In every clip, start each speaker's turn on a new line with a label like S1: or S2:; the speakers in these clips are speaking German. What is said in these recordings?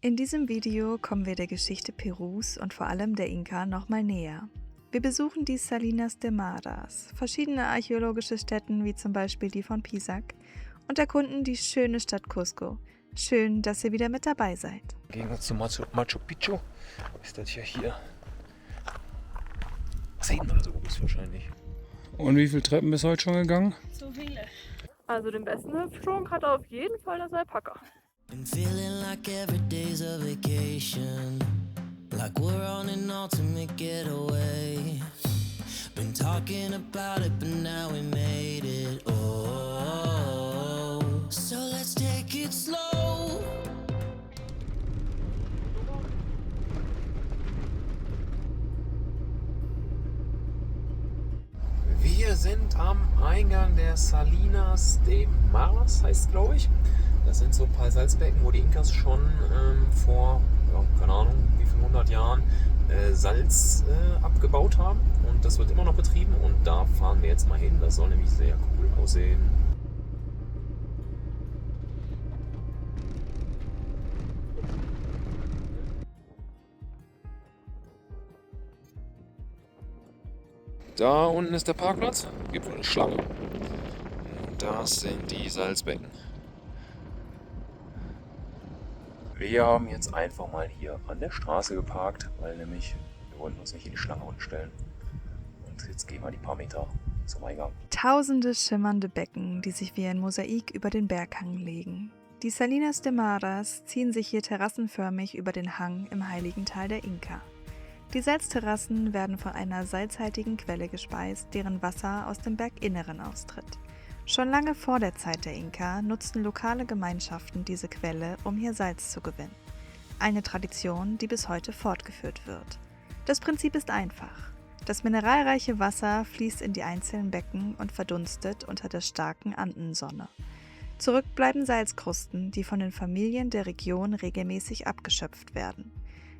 S1: In diesem Video kommen wir der Geschichte Perus und vor allem der Inka nochmal näher. Wir besuchen die Salinas de Maras, verschiedene archäologische Stätten wie zum Beispiel die von Pisac und erkunden die schöne Stadt Cusco. Schön, dass ihr wieder mit dabei seid.
S2: Gehen wir zu Machu Picchu. Ist das ja hier 10 oder so groß wahrscheinlich.
S3: Und wie viele Treppen bist du heute schon gegangen?
S4: Zu viele. Also den besten Hüpfsprung hat auf jeden Fall das Alpaka.
S5: Been feeling like every day's a vacation, like we're on an ultimate getaway. Been talking about it, but now we made it. Oh, so let's take it slow.
S2: Wir sind am Eingang der Salinas de Maras, heißt es, glaube ich. Das sind so ein paar Salzbecken, wo die Inkas schon vor, keine Ahnung, wie viel 100 Jahren Salz abgebaut haben. Und das wird immer noch betrieben und da fahren wir jetzt mal hin. Das soll nämlich sehr cool aussehen. Da unten ist der Parkplatz, gibt wohl eine Schlange. Und das sind die Salzbecken. Wir haben jetzt einfach mal hier an der Straße geparkt, weil nämlich wir wollten uns nicht in die Schlange unten stellen. Und jetzt gehen wir die paar Meter zum Eingang.
S1: Tausende schimmernde Becken, die sich wie ein Mosaik über den Berghang legen. Die Salinas de Maras ziehen sich hier terrassenförmig über den Hang im heiligen Tal der Inka. Die Salzterrassen werden von einer salzhaltigen Quelle gespeist, deren Wasser aus dem Berginneren austritt. Schon lange vor der Zeit der Inka nutzten lokale Gemeinschaften diese Quelle, um hier Salz zu gewinnen. Eine Tradition, die bis heute fortgeführt wird. Das Prinzip ist einfach. Das mineralreiche Wasser fließt in die einzelnen Becken und verdunstet unter der starken Andensonne. Zurück bleiben Salzkrusten, die von den Familien der Region regelmäßig abgeschöpft werden.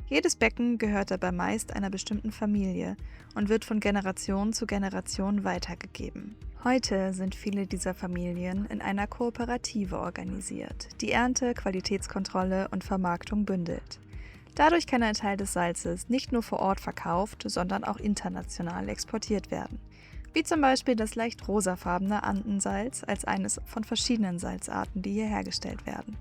S1: Jedes Becken gehört dabei meist einer bestimmten Familie und wird von Generation zu Generation weitergegeben. Heute sind viele dieser Familien in einer Kooperative organisiert, die Ernte, Qualitätskontrolle und Vermarktung bündelt. Dadurch kann ein Teil des Salzes nicht nur vor Ort verkauft, sondern auch international exportiert werden. Wie zum Beispiel das leicht rosafarbene Andensalz als eines von verschiedenen Salzarten, die hier hergestellt werden.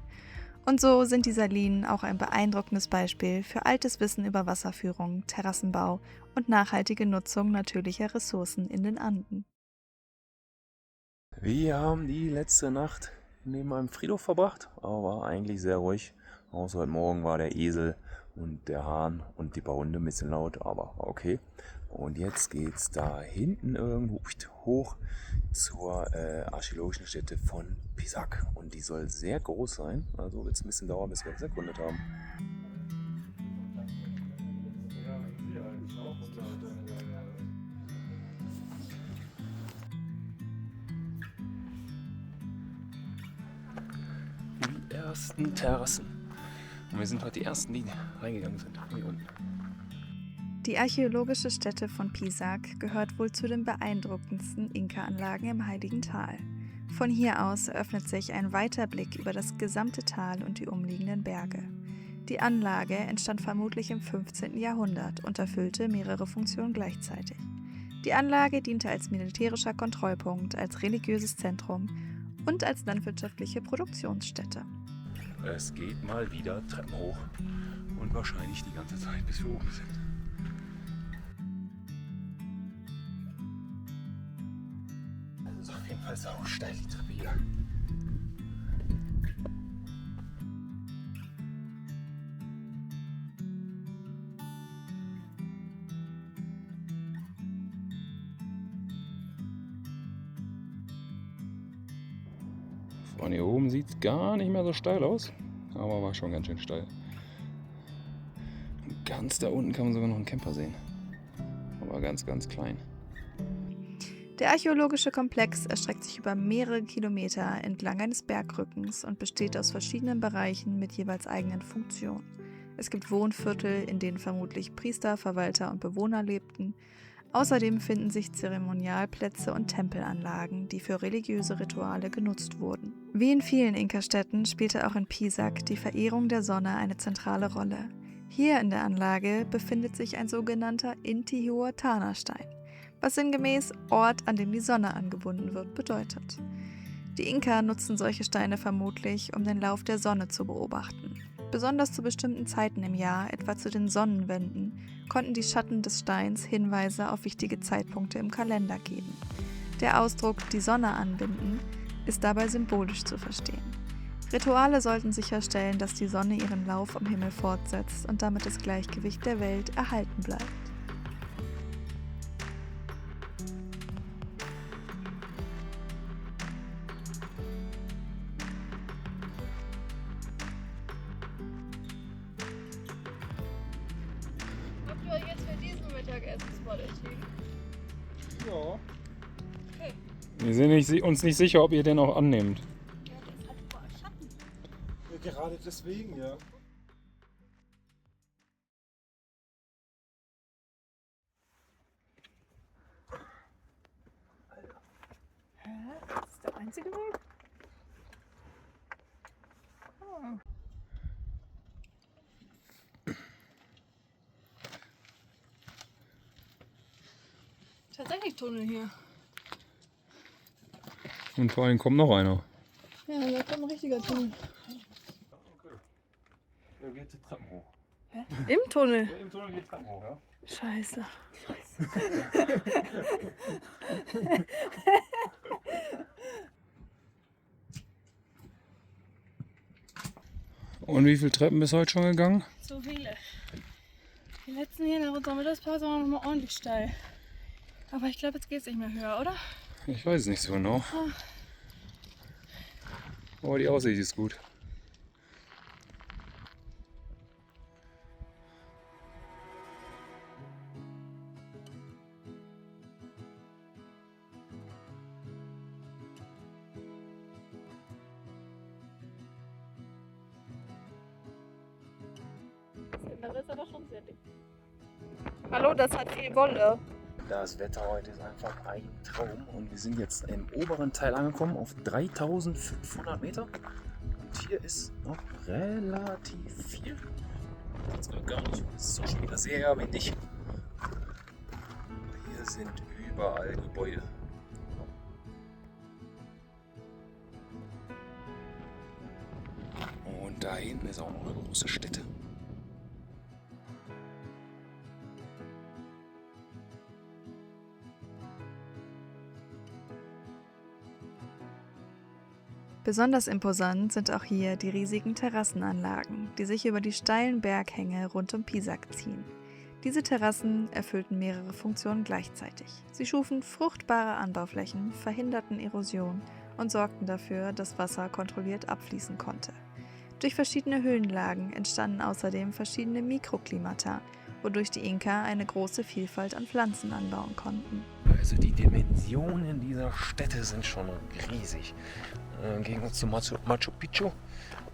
S1: Und so sind die Salinen auch ein beeindruckendes Beispiel für altes Wissen über Wasserführung, Terrassenbau und nachhaltige Nutzung natürlicher Ressourcen in den Anden.
S2: Wir haben die letzte Nacht neben einem Friedhof verbracht, aber war eigentlich sehr ruhig. Außer heute Morgen war der Esel und der Hahn und die paar Hunde ein bisschen laut, aber war okay. Und jetzt geht's da hinten irgendwo hoch zur archäologischen Stätte von Pisac. Und die soll sehr groß sein, also wird es ein bisschen dauern, bis wir das erkundet haben. Die ersten Terrassen. Und wir sind heute die ersten, die reingegangen sind. Hier unten.
S1: Die archäologische Stätte von Pisac gehört wohl zu den beeindruckendsten Inka-Anlagen im Heiligen Tal. Von hier aus eröffnet sich ein weiter Blick über das gesamte Tal und die umliegenden Berge. Die Anlage entstand vermutlich im 15. Jahrhundert und erfüllte mehrere Funktionen gleichzeitig. Die Anlage diente als militärischer Kontrollpunkt, als religiöses Zentrum und als landwirtschaftliche Produktionsstätte.
S2: Es geht mal wieder Treppen hoch und wahrscheinlich die ganze Zeit, bis wir oben sind. Das ist auf jeden Fall sau steil, die Treppe hier. Von hier oben sieht es gar nicht mehr so steil aus, aber war schon ganz schön steil. Und ganz da unten kann man sogar noch einen Camper sehen, aber ganz, ganz klein.
S1: Der archäologische Komplex erstreckt sich über mehrere Kilometer entlang eines Bergrückens und besteht aus verschiedenen Bereichen mit jeweils eigenen Funktionen. Es gibt Wohnviertel, in denen vermutlich Priester, Verwalter und Bewohner lebten. Außerdem finden sich Zeremonialplätze und Tempelanlagen, die für religiöse Rituale genutzt wurden. Wie in vielen Inka-Städten spielte auch in Pisac die Verehrung der Sonne eine zentrale Rolle. Hier in der Anlage befindet sich ein sogenannter Intihuatana-Stein, was sinngemäß Ort, an dem die Sonne angebunden wird, bedeutet. Die Inka nutzten solche Steine vermutlich, um den Lauf der Sonne zu beobachten. Besonders zu bestimmten Zeiten im Jahr, etwa zu den Sonnenwenden, konnten die Schatten des Steins Hinweise auf wichtige Zeitpunkte im Kalender geben. Der Ausdruck „die Sonne anbinden“ ist dabei symbolisch zu verstehen. Rituale sollten sicherstellen, dass die Sonne ihren Lauf am Himmel fortsetzt und damit das Gleichgewicht der Welt erhalten bleibt.
S4: Habt ihr euch jetzt für diesen Mittagessen-Spot entschieden?
S3: Ja.
S4: Okay.
S3: Wir sind uns nicht sicher, ob ihr den auch annehmt.
S4: Ja, das hat überall Schatten.
S6: Ja, gerade deswegen, ja.
S4: Das ist der einzige Weg? Oh. Tatsächlich Tunnel hier.
S3: Und vor allem kommt noch einer.
S4: Ja, da kommt ein richtiger Tunnel.
S2: Ja, geht die Treppen hoch.
S4: Im Tunnel?
S2: Ja, im Tunnel geht Treppen hoch, ja?
S4: Scheiße.
S3: Und wie viele Treppen bist du heute schon gegangen?
S4: Zu viele. Die letzten hier nach unserer Mittagspause waren noch mal ordentlich steil. Aber ich glaube, jetzt geht es nicht mehr höher, oder?
S3: Ich weiß es nicht so genau. Aber die Aussicht ist gut.
S4: Das Innere ist aber schon sehr dick. Hallo, das hat viel Wolle.
S2: Das Wetter heute ist einfach ein Traum und wir sind jetzt im oberen Teil angekommen auf 3500 Meter und hier ist noch relativ viel. Jetzt noch gar nicht, es ist auch schon wieder sehr windig. Hier sind überall Gebäude. Und da hinten ist auch noch eine große Stätte.
S1: Besonders imposant sind auch hier die riesigen Terrassenanlagen, die sich über die steilen Berghänge rund um Pisac ziehen. Diese Terrassen erfüllten mehrere Funktionen gleichzeitig. Sie schufen fruchtbare Anbauflächen, verhinderten Erosion und sorgten dafür, dass Wasser kontrolliert abfließen konnte. Durch verschiedene Höhenlagen entstanden außerdem verschiedene Mikroklimata, wodurch die Inka eine große Vielfalt an Pflanzen anbauen konnten.
S2: Also die Dimensionen dieser Städte sind schon riesig. Im Gegensatz zu Machu Picchu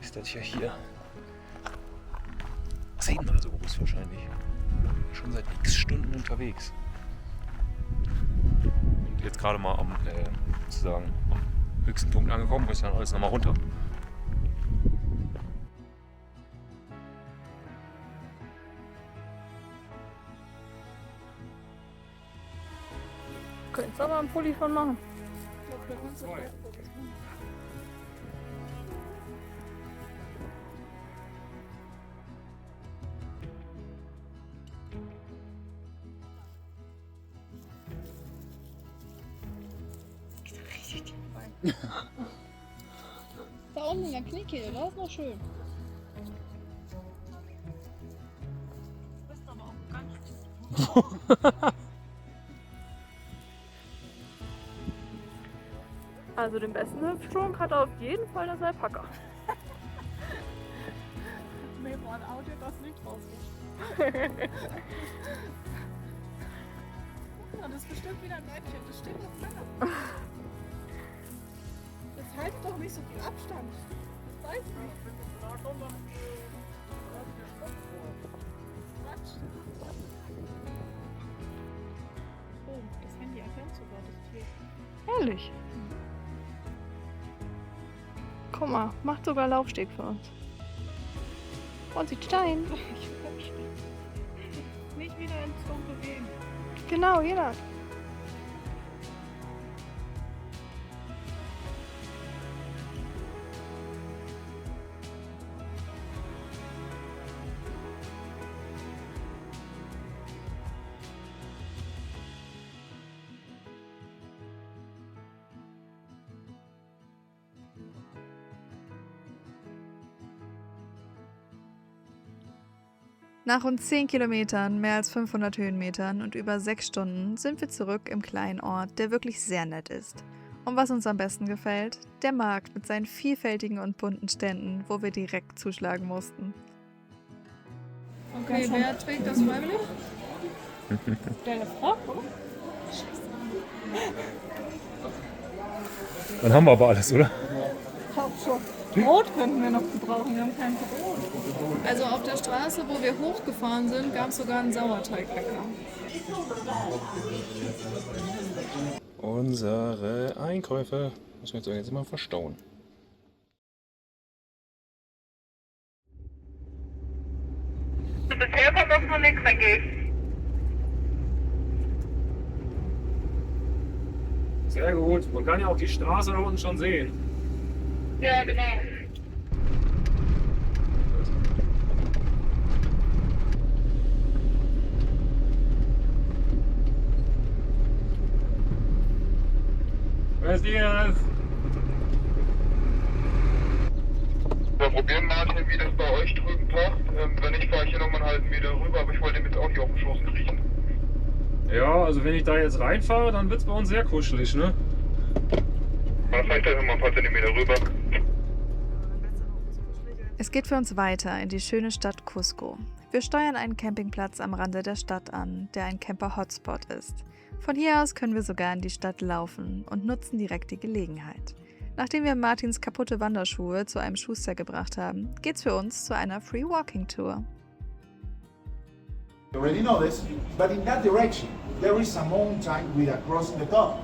S2: ist das hier 10-mal so groß wahrscheinlich. Schon seit x Stunden unterwegs. Und jetzt gerade mal am höchsten Punkt angekommen, ist dann alles nochmal runter.
S4: Könntest aber einen Pulli von machen. Da unten in der Kniekehle, da ist noch schön. Du bist aber auch ganz Also den besten Hüftschwung hat auf jeden Fall der Alpaka. Memo an Audio, das nicht rausgeht. Das ist bestimmt wieder ein Mädchen, das steht auf Männer. Jetzt haltet doch nicht so viel Abstand. Das weiß ich nicht. Quatsch. Ehrlich. Guck mal, macht sogar Laufsteg für uns. Und sieht Stein.
S7: Nicht wieder ins Dunkle gehen.
S4: Genau, jeder.
S1: Nach rund 10 Kilometern, mehr als 500 Höhenmetern und über 6 Stunden sind wir zurück im kleinen Ort, der wirklich sehr nett ist. Und was uns am besten gefällt? Der Markt mit seinen vielfältigen und bunten Ständen, wo wir direkt zuschlagen mussten.
S7: Okay, wer trägt das freiwillig? Deine Frau?
S3: Dann haben wir aber alles, oder?
S7: Brot könnten wir noch gebrauchen, wir haben kein Brot. Also auf der Straße, wo wir hochgefahren sind, gab es sogar einen Sauerteigbäcker.
S3: Unsere Einkäufe. Müssen wir jetzt mal verstauen.
S8: Bisher kommt noch nichts dagegen.
S3: Sehr gut. Man kann ja auch die Straße da unten schon sehen.
S8: Ja, genau.
S3: Buenos dias.
S9: Wir probieren Martin, wie das bei euch drüben passt. Wenn nicht, fahre ich hier nochmal einen halben Meter rüber, aber ich wollte ihm jetzt auch hier auf den Schoß kriechen.
S3: Ja, also wenn ich da jetzt reinfahre, dann wird es bei uns sehr kuschelig, ne?
S9: Dann fahre ich da nochmal ein paar Zentimeter rüber.
S1: Es geht für uns weiter in die schöne Stadt Cusco. Wir steuern einen Campingplatz am Rande der Stadt an, der ein Camper-Hotspot ist. Von hier aus können wir sogar in die Stadt laufen und nutzen direkt die Gelegenheit. Nachdem wir Martins kaputte Wanderschuhe zu einem Schuster gebracht haben, geht's für uns zu einer Free Walking Tour.
S6: You already know this, but in that direction, there is a mountain with a cross in the top.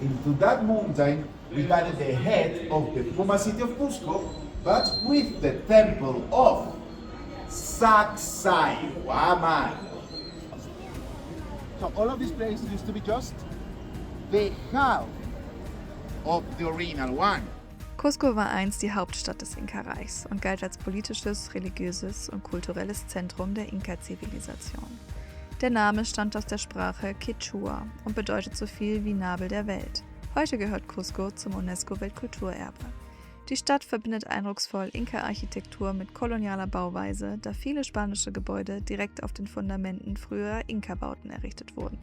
S6: Into that mountain, we got the head of the Puma city of Cusco, but with the temple of Sacsayhuaman. So all of these places used to be just the half of the original one.
S1: Cusco war einst die Hauptstadt des Inka-Reichs und galt als politisches, religiöses und kulturelles Zentrum der Inka-Zivilisation. Der Name stammt aus der Sprache Quechua und bedeutet so viel wie Nabel der Welt. Heute gehört Cusco zum UNESCO-Weltkulturerbe. Die Stadt verbindet eindrucksvoll Inka-Architektur mit kolonialer Bauweise, da viele spanische Gebäude direkt auf den Fundamenten früherer Inka-Bauten errichtet wurden.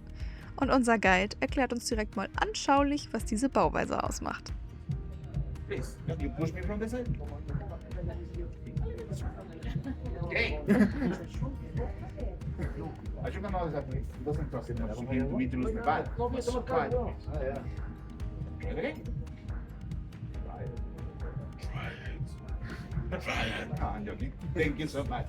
S1: Und unser Guide erklärt uns direkt mal anschaulich, was diese Bauweise ausmacht.
S6: Please, you push me from the side. Okay. As you can notice, that it doesn't cost enough for me to lose my bag. Fine. Try it again. Try it. No, I'm joking. Thank you so much.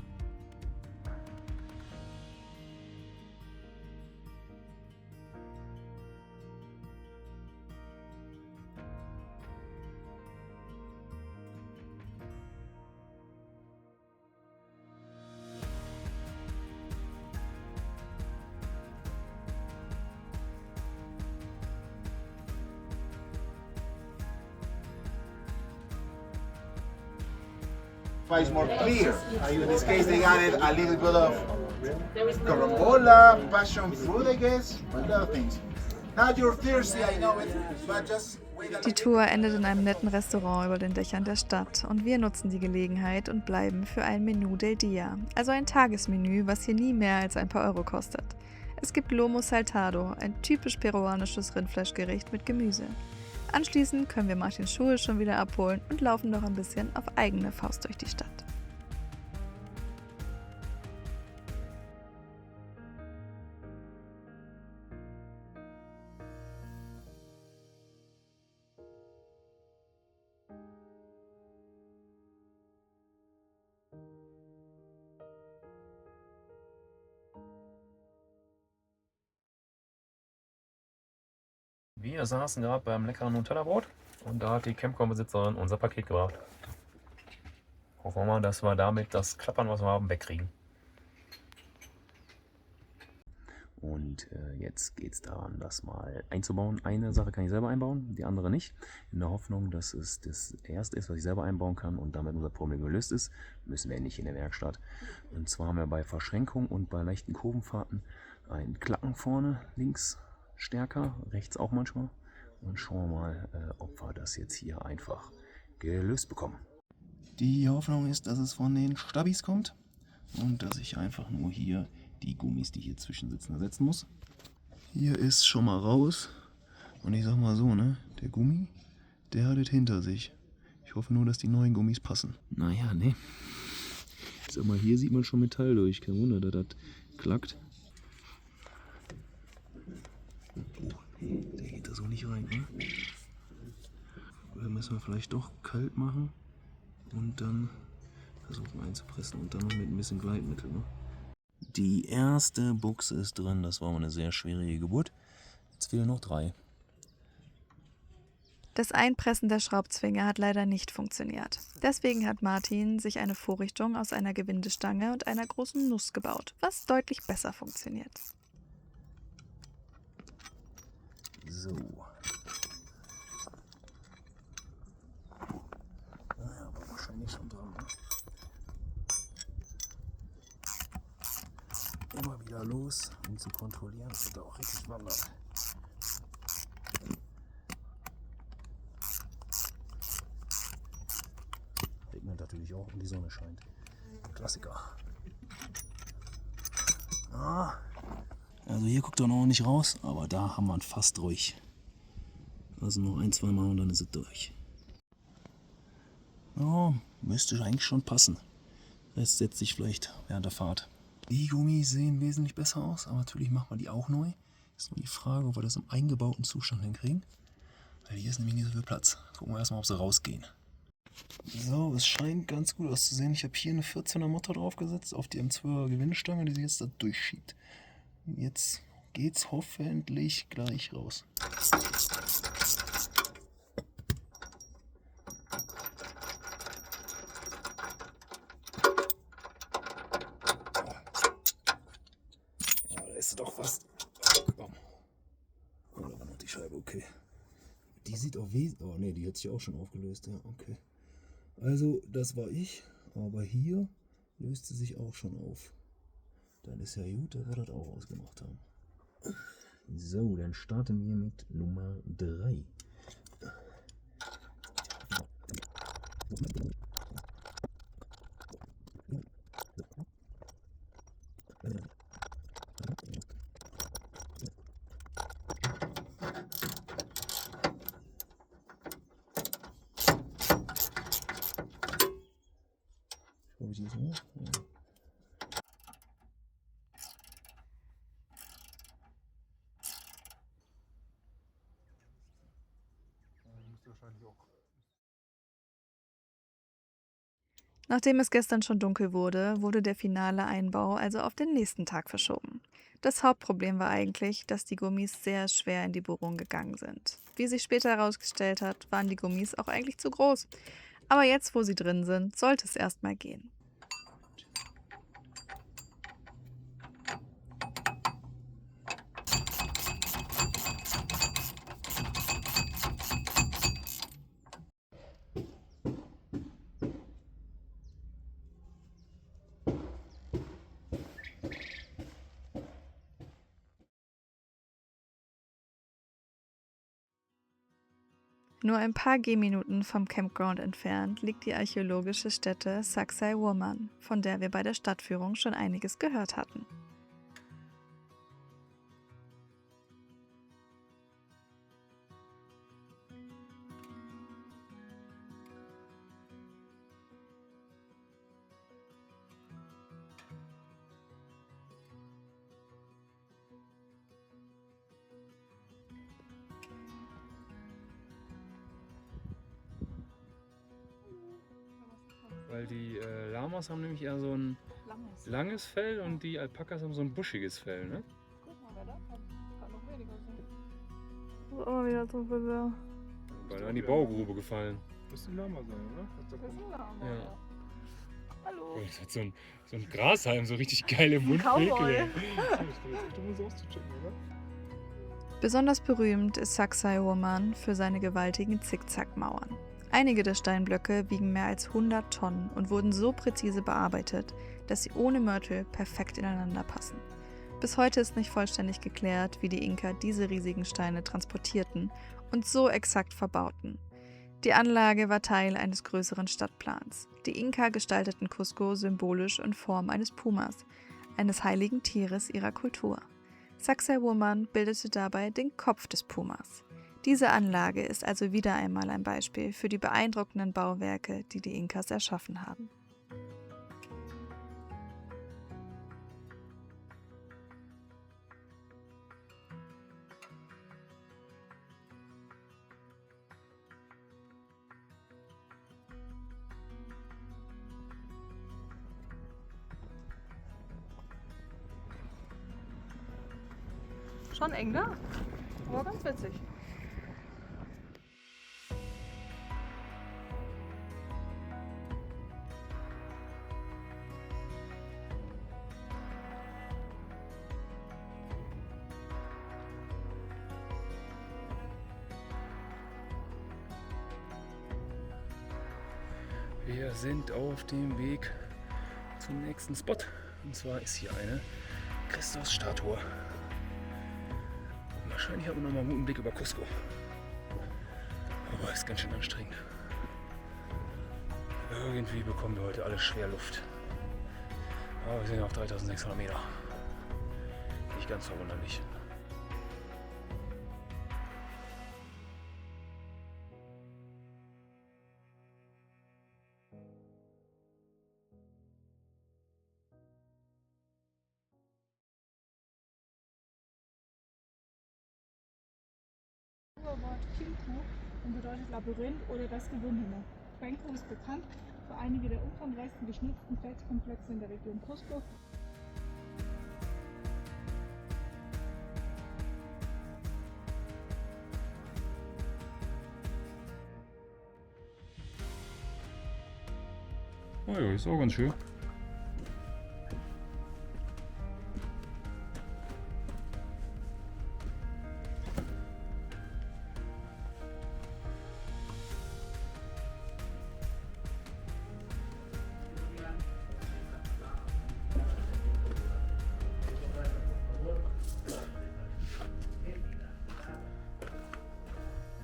S6: It's more clear. In this case, they added a little bit of carambola, passion fruit, I guess, and other things. Now you're thirsty, I know it, but just wait a
S1: Die Tour endet in einem netten Restaurant über den Dächern der Stadt und wir nutzen die Gelegenheit und bleiben für ein Menü del Dia, also ein Tagesmenü, was hier nie mehr als ein paar Euro kostet. Es gibt Lomo Saltado, ein typisch peruanisches Rindfleischgericht mit Gemüse. Anschließend können wir Martins Schuhe schon wieder abholen und laufen noch ein bisschen auf eigene Faust durch die Stadt.
S2: Wir saßen gerade beim leckeren Nutella-Brot und da hat die Campground-Besitzerin unser Paket gebracht. Hoffen wir mal, dass wir damit das Klappern, was wir haben, wegkriegen. Und jetzt geht es daran, das mal einzubauen. Eine Sache kann ich selber einbauen, die andere nicht. In der Hoffnung, dass es das erste ist, was ich selber einbauen kann und damit unser Problem gelöst ist, müssen wir nicht in der Werkstatt. Und zwar haben wir bei Verschränkung und bei leichten Kurvenfahrten ein Klacken vorne, links stärker, rechts auch manchmal. Und schauen wir mal, ob wir das jetzt hier einfach gelöst bekommen. Die Hoffnung ist, dass es von den Stabis kommt und dass ich einfach nur hier die Gummis, die hier zwischen sitzen, ersetzen muss. Hier ist schon mal raus. Und ich sag mal so, ne, der Gummi, der hat es hinter sich. Ich hoffe nur, dass die neuen Gummis passen. Naja, ne. Ich sag mal, hier sieht man schon Metall durch. Kein Wunder, dass das klackt. Oh, nee, der geht da so nicht rein, ne? Oder müssen wir vielleicht doch kalt machen und dann versuchen einzupressen und dann noch mit ein bisschen Gleitmittel, ne? Die erste Buchse ist drin, das war mal eine sehr schwierige Geburt. Jetzt fehlen noch 3.
S1: Das Einpressen der Schraubzwinge hat leider nicht funktioniert. Deswegen hat Martin sich eine Vorrichtung aus einer Gewindestange und einer großen Nuss gebaut, was deutlich besser funktioniert.
S2: So. Naja, aber wahrscheinlich schon dran, ne? Immer wieder los, um zu kontrollieren, dass da auch richtig wandert. Regnet natürlich auch, wenn die Sonne scheint. Klassiker. Ah. Also hier guckt er noch nicht raus, aber da haben wir ihn fast durch. Also noch 1-2 Mal und dann ist es durch. Ja, müsste eigentlich schon passen. Rest setzt sich vielleicht während der Fahrt. Die Gummis sehen wesentlich besser aus, aber natürlich machen wir die auch neu. Ist nur die Frage, ob wir das im eingebauten Zustand hinkriegen. Weil hier ist nämlich nicht so viel Platz. Gucken wir erstmal, ob sie rausgehen. So, es scheint ganz gut auszusehen. Ich habe hier eine 14er Mutter draufgesetzt auf die M12er Gewindestange, die sich jetzt da durchschiebt. Jetzt geht's hoffentlich gleich raus. Ist doch fast. Oh, da war noch die Scheibe, okay. Die sieht auch wesentlich. Oh ne, die hat sich auch schon aufgelöst, ja, okay. Also, das war ich, aber hier löst sie sich auch schon auf. Dann ist ja gut, dass wir das auch ausgemacht haben. So, dann starten wir mit Nummer 3.
S1: Nachdem es gestern schon dunkel wurde, wurde der finale Einbau also auf den nächsten Tag verschoben. Das Hauptproblem war eigentlich, dass die Gummis sehr schwer in die Bohrung gegangen sind. Wie sich später herausgestellt hat, waren die Gummis auch eigentlich zu groß. Aber jetzt, wo sie drin sind, sollte es erstmal gehen. Nur ein paar Gehminuten vom Campground entfernt liegt die archäologische Stätte Saksai Woman, von der wir bei der Stadtführung schon einiges gehört hatten.
S3: Weil die Lamas haben nämlich eher so ein langes Fell und die Alpakas haben so ein buschiges Fell, ne?
S7: Guck mal, wer da kommt. Kann noch weniger sein.
S4: Das ist auch wieder zum Friseur.
S3: Beinahe in die Baugrube gefallen.
S10: Das ist ein Lama sein, oder? Was da
S4: Das ist
S10: kommt.
S4: ein Lama.
S3: Ja.
S4: Hallo.
S3: Oh, das hat so ein Grashalm, so richtig geile
S4: Cowboy.
S3: Mundwinkel.
S10: Du musst auszuchecken, oder?
S1: Besonders berühmt ist Saksai Woman für seine gewaltigen Zickzackmauern. Einige der Steinblöcke wiegen mehr als 100 Tonnen und wurden so präzise bearbeitet, dass sie ohne Mörtel perfekt ineinander passen. Bis heute ist nicht vollständig geklärt, wie die Inka diese riesigen Steine transportierten und so exakt verbauten. Die Anlage war Teil eines größeren Stadtplans. Die Inka gestalteten Cusco symbolisch in Form eines Pumas, eines heiligen Tieres ihrer Kultur. Saksai Woman bildete dabei den Kopf des Pumas. Diese Anlage ist also wieder einmal ein Beispiel für die beeindruckenden Bauwerke, die die Inkas erschaffen haben.
S4: Schon eng, ne? Aber ganz witzig.
S3: Wir sind auf dem Weg zum nächsten Spot. Und zwar ist hier eine Christusstatue. Und wahrscheinlich hat man noch mal einen guten Blick über Cusco. Aber ist ganz schön anstrengend. Irgendwie bekommen wir heute alle schwer Luft. Aber wir sind auf 3600 Meter. Nicht ganz verwunderlich.
S4: Das Wort Kinku und bedeutet Labyrinth oder das Gewundene. Cuenco ist bekannt für einige der umfangreichsten geschnitzten Felskomplexe in der Region Cusco.
S3: Oh ja, ist auch ganz schön.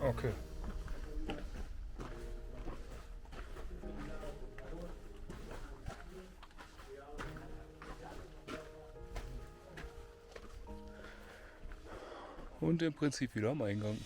S3: Okay. Und im Prinzip wieder am Eingang.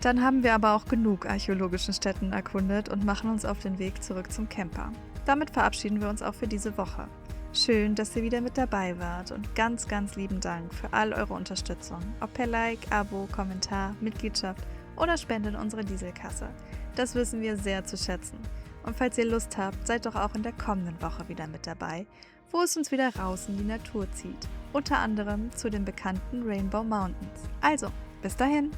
S1: Dann haben wir aber auch genug archäologischen Stätten erkundet und machen uns auf den Weg zurück zum Camper. Damit verabschieden wir uns auch für diese Woche. Schön, dass ihr wieder mit dabei wart und ganz, ganz lieben Dank für all eure Unterstützung, ob per Like, Abo, Kommentar, Mitgliedschaft oder Spende in unsere Dieselkasse. Das wissen wir sehr zu schätzen. Und falls ihr Lust habt, seid doch auch in der kommenden Woche wieder mit dabei, wo es uns wieder raus in die Natur zieht. Unter anderem zu den bekannten Rainbow Mountains. Also, bis dahin!